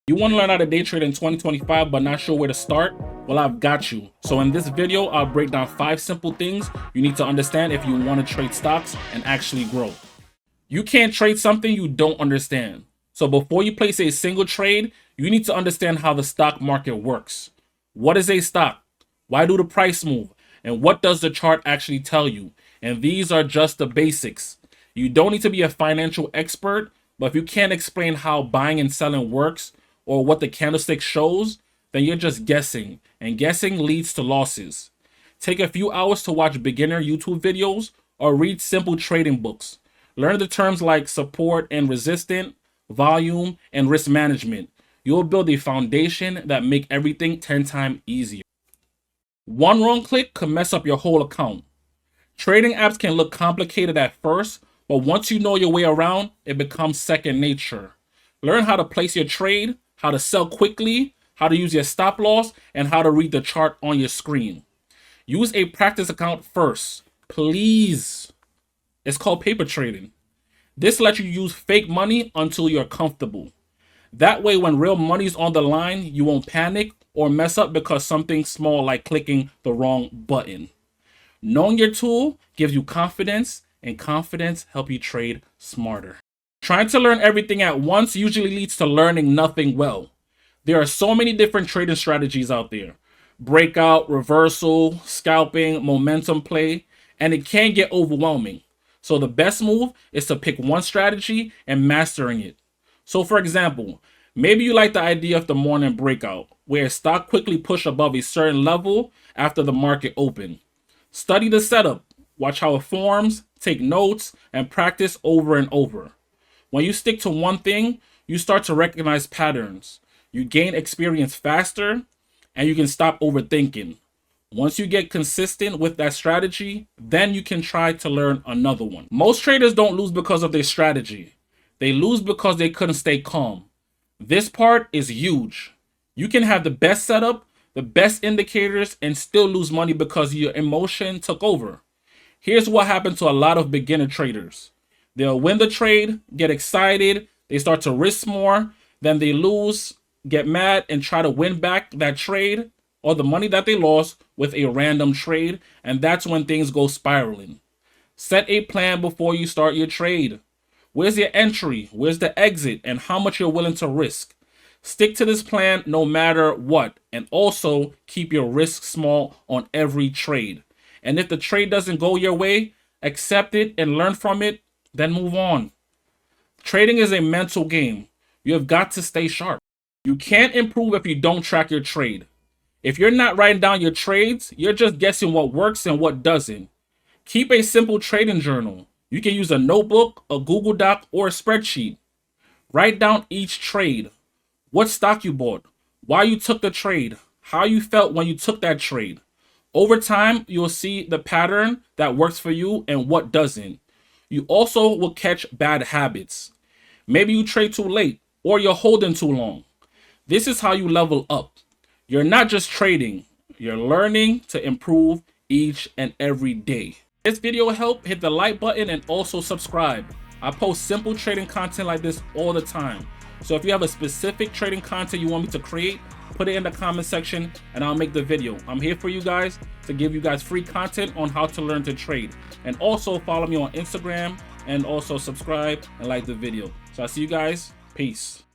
You want to learn how to day trade in 2025 but not sure where to start? Well, I've got you. So in this video, I'll break down 5 simple things you need to understand if you want to trade stocks and actually grow. You can't trade something you don't understand. So before you place a single trade, you need to understand how the stock market works. What is a stock? Why do the price move? And what does the chart actually tell you? And these are just the basics. You don't need to be a financial expert, but if you can't explain how buying and selling works, or what the candlestick shows, then you're just guessing, and guessing leads to losses. Take a few hours to watch beginner YouTube videos or read simple trading books. Learn the terms like support and resistance, volume, and risk management. You'll build a foundation that make everything 10 times easier. One wrong click could mess up your whole account. Trading apps can look complicated at first, but once you know your way around, it becomes second nature. Learn how to place your trade, how to sell quickly, how to use your stop loss, and how to read the chart on your screen. Use a practice account first, please. It's called paper trading. This lets you use fake money until you're comfortable. That way, when real money's on the line, you won't panic or mess up because something small like clicking the wrong button. Knowing your tool gives you confidence, and confidence helps you trade smarter. Trying to learn everything at once usually leads to learning nothing well. There are so many different trading strategies out there. Breakout, reversal, scalping, momentum play, and it can get overwhelming. So the best move is to pick one strategy and mastering it. So for example, maybe you like the idea of the morning breakout, where stock quickly push above a certain level after the market open. Study the setup, watch how it forms, take notes, and practice over and over. When you stick to one thing, you start to recognize patterns. You gain experience faster, and you can stop overthinking. Once you get consistent with that strategy, then you can try to learn another one. Most traders don't lose because of their strategy. They lose because they couldn't stay calm. This part is huge. You can have the best setup, the best indicators, and still lose money because your emotion took over. Here's what happened to a lot of beginner traders. They'll win the trade, get excited, they start to risk more, then they lose, get mad, and try to win back that trade or the money that they lost with a random trade, and that's when things go spiraling. Set a plan before you start your trade. Where's your entry? Where's the exit? And how much you're willing to risk? Stick to this plan no matter what, and also keep your risk small on every trade. And if the trade doesn't go your way, accept it and learn from it, then move on. Trading is a mental game. You have got to stay sharp. You can't improve if you don't track your trade. If you're not writing down your trades, you're just guessing what works and what doesn't. Keep a simple trading journal. You can use a notebook, a Google Doc, or a spreadsheet. Write down each trade. What stock you bought, why you took the trade, how you felt when you took that trade. Over time, you'll see the pattern that works for you and what doesn't. You also will catch bad habits. Maybe you trade too late or you're holding too long. This is how you level up. You're not just trading, you're learning to improve each and every day. If this video helped, hit the like button and also subscribe. I post simple trading content like this all the time. So if you have a specific trading content you want me to create, put it in the comment section and I'll make the video. I'm here for you guys to give you guys free content on how to learn to trade. And also follow me on Instagram and also subscribe and like the video. So I'll see you guys. Peace.